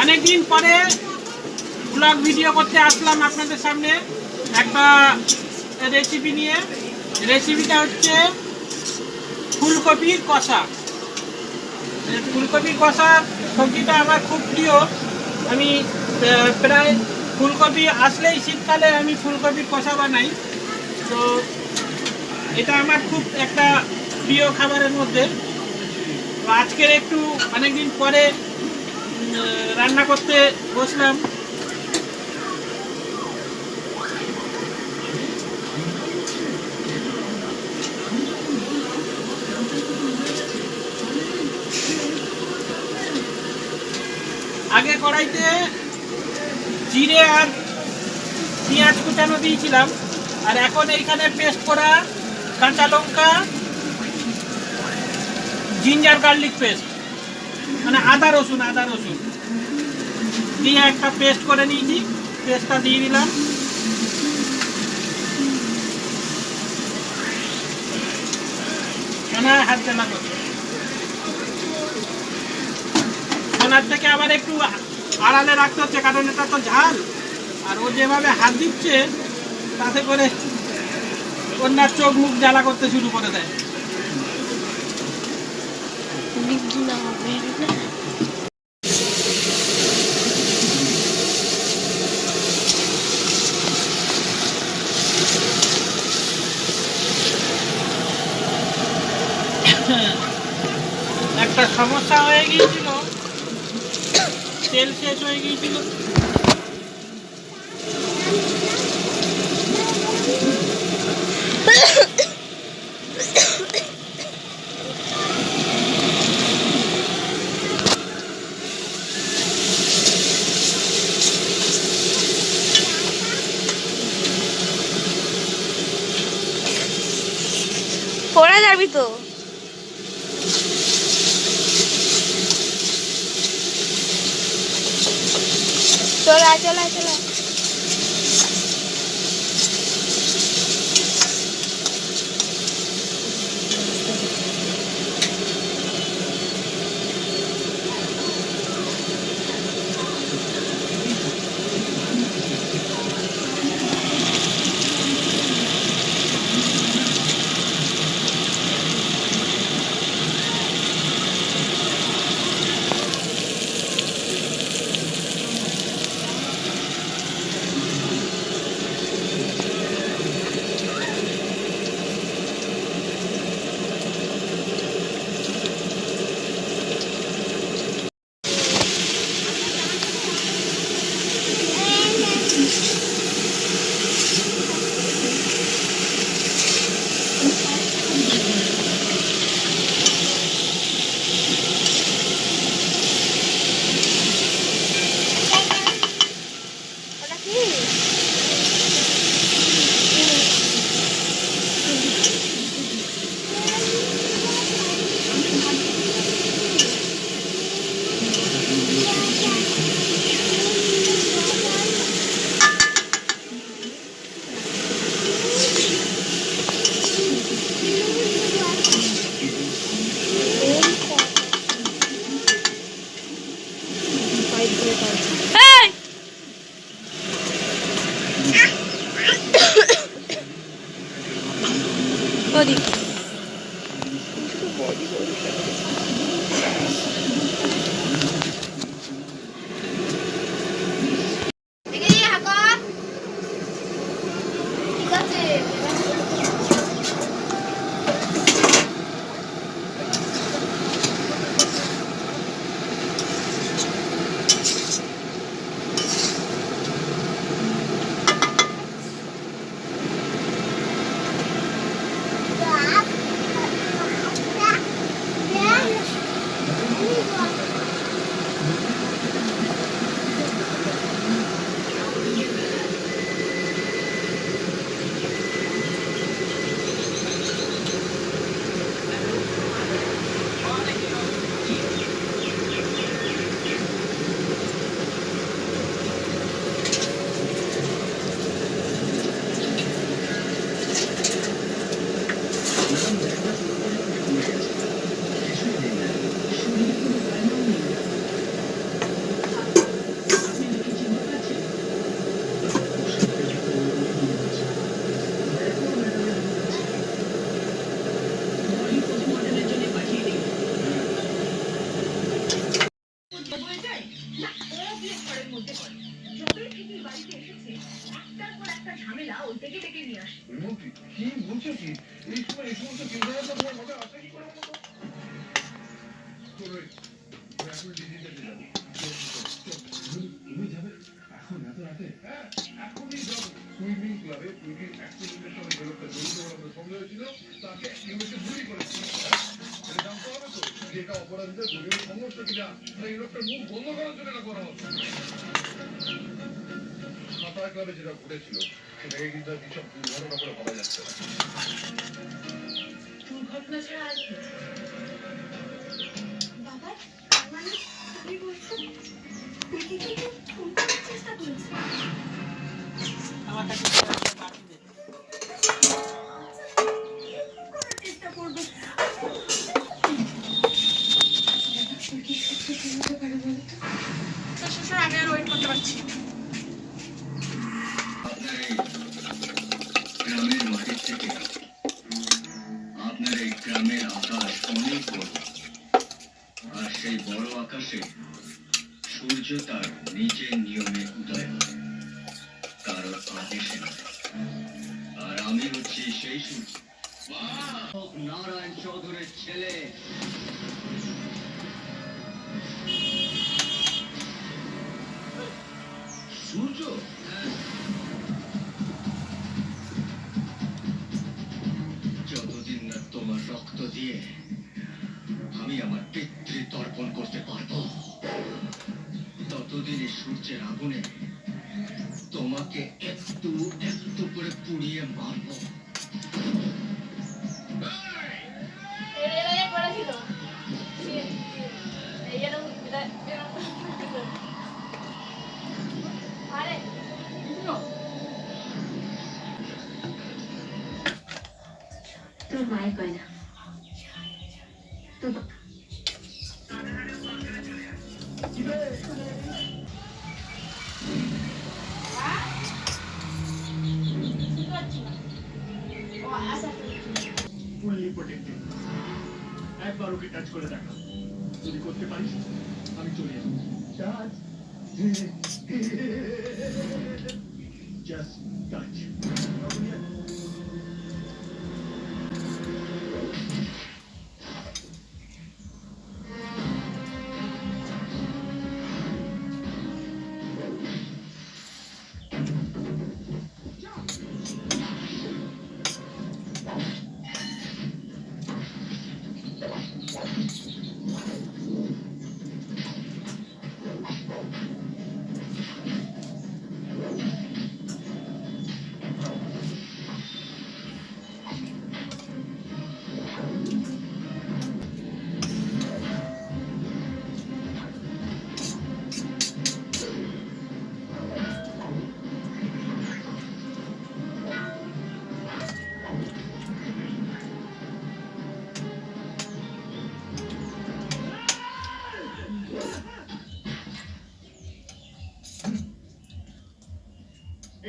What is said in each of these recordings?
অনেকদিন পরে blog video করতে আসলাম আপনাদের সামনে একটা রেসিপি নিয়ে। রেসিপিটা হচ্ছে ফুলকপির কষা। ফুলকপির কষা সবজিটা আমার খুব প্রিয়। আমি প্রায় ফুলকপি আসলেই শীতকালে আমি ফুলকপির কষা বানাই। তো এটা আমার খুব একটা প্রিয় খাবারের মধ্যে। তো আজকের একটু অনেকদিন পরে রান্না করতে বসলাম। আগে কড়াইতে জিরে আর পেঁয়াজ কুচানো দিয়েছিলাম, আর এখন এইখানে পেস্ট করা কাঁচা লঙ্কা, জিঞ্জার গার্লিক পেস্ট মানে আদা রসুন দিয়ে একটা পেস্ট করে নিয়েছি। পেস্টটা দিয়ে দিলাম। হাত জানা করছে সোনার থেকে আবার একটু আড়ালে রাখতে হচ্ছে, কারণ এটা তো ঝাল। আর ও যেভাবে হাত দিচ্ছে তাতে করে ওনার চোখ মুখ জ্বালা করতে শুরু করে দেয়। একটা সমস্যা হয়ে গিয়েছিল, তেল শেষ হয়ে গিয়েছিল। পড়ে যাবি তো। চলা চলা চলা। কি বলছো কি? এই সময় এই সমস্ত চিন্তা ভাবনা তোমার মাথায় আসে কি করে বলো তো? চলো, এখন ডিজিটালে যাবো। তুমি যাবে এখন এত রাতে? হ্যাঁ, এখনই যাবো। সুইমিং ক্লাবে পুলিশ অ্যাক্সিডেন্টের সময় যে লোকটা জড়িত বলে আমাদের সন্দেহ হয়েছিল, তাকে ইউএসএ গুলি করেছে। এটা জানতে হবে তো যে এটা অপরাধীদের গভীর সংঘর্ষ কিনা, না এই লোকটার মুখ বন্ধ করার জন্য এটা করা হচ্ছে। সাঁতার ক্লাবে যেটা ঘটেছিল সেটাকে কিন্তু আর বিশাল দুর্ঘটনা করে ভাবা যাচ্ছে না। দুর্ঘটনা ছাড়া আর কি? বাবা, মানে তুমি বলছো দিদিকে খুন করার চেষ্টা করেছে? আমার কাছে একটা বাটি দে। করার চেষ্টা করবে? কি সত্যি কি হতে পারে বলো তো? তোর শ্বশুর আমি আর ওয়েট করতে পারছি না। গ্রামের মাটি থেকে আপনার এই গ্রামের আকাশ অনেক বড়, আর সেই বড় আকাশে সূর্য তার নিজের নিয়মে উদয় হয়, কারোর আদেশে নয়। আর আমি হচ্ছি সেই সূর্য, নারায়ণ চৌধুরীর ছেলে। সূর্য? যতদিন না তোমার রক্ত দিয়ে আমি আমার পিতৃ তর্পণ করতে পারবো, ততদিন এই সূর্যের আগুনে তোমাকে একটু একটু করে পুড়িয়ে মারবো। তোর মায়ের গয়না তোর ফুললি প্রোটেক্টেড। একবার ওকে টাচ করে দেখা, যদি করতে পারিস আমি চলে যাবো। Touch, just touch.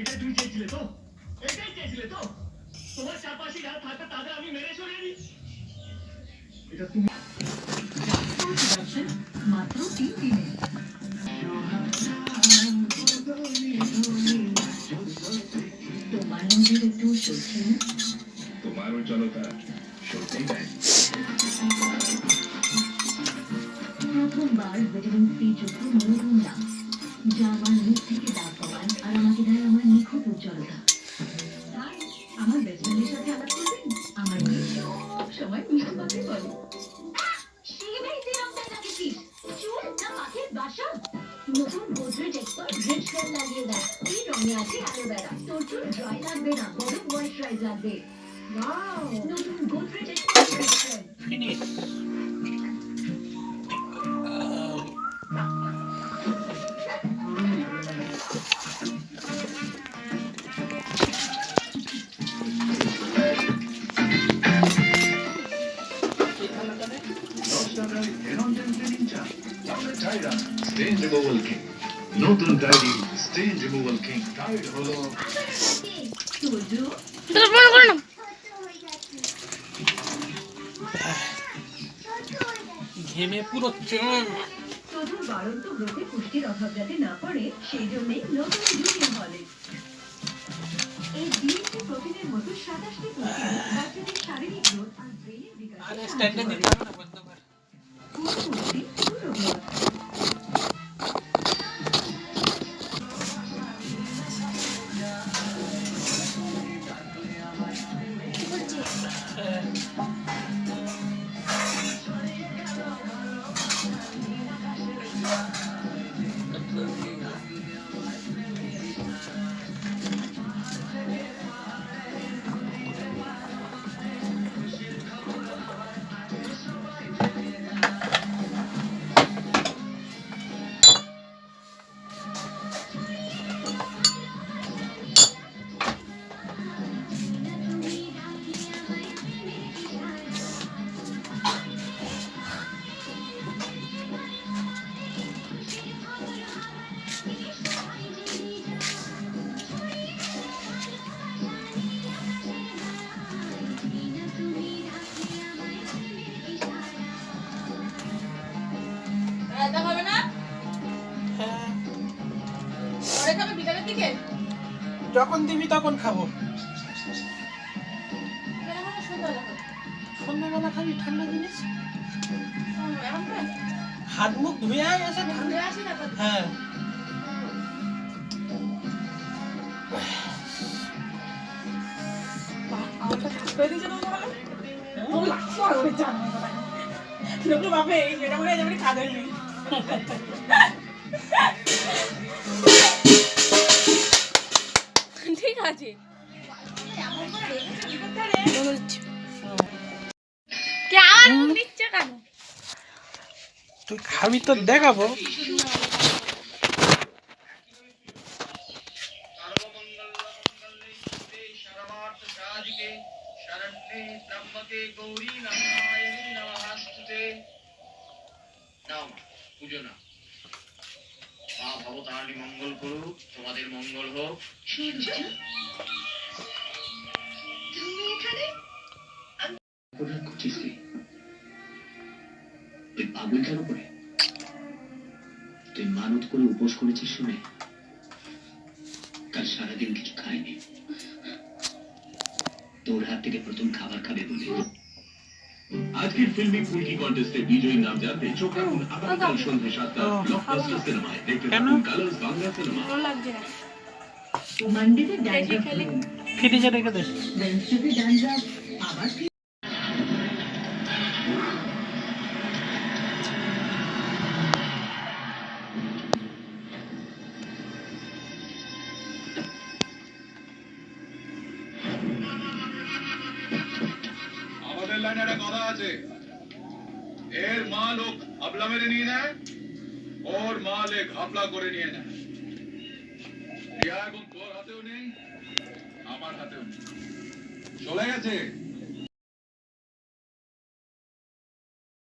এটা তুমি চেয়েছিলে তো? এটাই চেয়েছিলে তো? তোমার চারপাশে যারা থাকবে তাদের আমি মেরে সরিয়ে দিই। এটা তুমি মাত্র 3 দিনে তোমার মধ্যে একটু সরছে না? তোমার উজ্জ্বলতা সত্যি নাই। প্রথমবার ভিটামিন সি যুক্ত মৌরুমলা, যা আমার মুখ থেকে দাগ কমায় আর আমাকে দেয় আমার নিখুঁত উজ্জ্বলতা। তাই আমার বেস্টফ্রেন্ডের সাথে আলাপ করবেন, আমার মেয়ে সব সময় মিষ্টি কথাই বলে। নতুন গোদরেজ এক্সপার্ট রিচ তেল লাগিয়ে দেয়, এই রঙে আছে অ্যালোভেরা, তোর চুল ড্রাই লাগবে না, বরং ময়েশ্চারাইজ লাগবে। ওয়াও, নতুন গোদরেজ এক্সপার্ট রিচ তেল। ফিনিশ। স্টেন রিমুভাল কিং, নতুন ডায়েরি স্টেন রিমুভাল কিং টাইড হলো। তোজো তোর মনে করো না। ঘেমে পুরো চম। তোজো বাড়ন্ত গ্রোথে পুষ্টির অভাব যাতে না পড়ে সেই জন্যই নতুন জুনিয়র হরলিক্স। এই ডিএনএ প্রোটিনের মতো 27টি প্রোটিন বাচ্চাদের শারীরিক গ্রোথ আর ব্রেনের বিকাশে আরে সাহায্য স্ট্যান্ডে করে। দিতে হবে না, বন্ধ কর। পুরো পুষ্টি, পুরো গ্রোথ। রায়তা হবে না? হ্যাঁ, পরে খাবে বিকালের দিকে? যখন দিবি তখন খাবো। বিকালে মানে সন্ধ্যাবেলা খাবে। সন্ধ্যাবেলা খাবি ঠান্ডা জিনিস? এখন খাবে? হাত মুখ ধুয়ে আয় এসে ঠান্ডা। ঘুরে আসি না তারপর। হ্যাঁ, আমাকে কাজ করে দিয়েছে না তাহলে? ও লাগছে আর ওরে জানো না তাই। লোকে ভাবে এই মেয়েটা মনে হয় যেমন কাজের মেয়ে। ঠিক আছে। কে আর নিচ্ছে কেন? তুই খাবি তো দেখাবো। सर्वमंगलमंगले शिवे सर्वार्थ साधिके शरण्ये त्र्यंबके गौरी नारायणी नमस्ते। নাও মা, পুজো নাও। মা ভবতারিণী মঙ্গল করুক, তোমাদের মঙ্গল হোক। সূর্য, তুমি এখানে? অপরাধ করছিস কি? তুই পাগল কেন করে? তুই মানত করে উপোস করেছিস শুনে কাল সারাদিন কিছু খাইনি। তোর হাত থেকে প্রথম খাবার খাবে বলে। আজকের ফিল্মি ফুলকি কন্টেস্টে বিজয়ীর নাম জানতে চোখ রাখুন আগামীকাল সন্ধ্যে 7টা ব্লকবাস্টার সিনেমায়। দেখতে থাকুন কালার্স বাংলা সিনেমা। ভালো লাগছে না। মানডেতে ড্যান্ড্রাফ, ফ্রিজে রেখে দে। ওয়েডনেসডেতে ড্যান্ড্রাফ, আবার আমাদের লাইনে একটা কথা আছে, এর মাল ও ঘাপলা মেরে নিয়ে নেয়, ওর মাল এ ঘাপলা করে নিয়ে নেয়। রিয়া এখন তোর হাতেও নেই, আমার হাতেও নেই, চলে গেছে।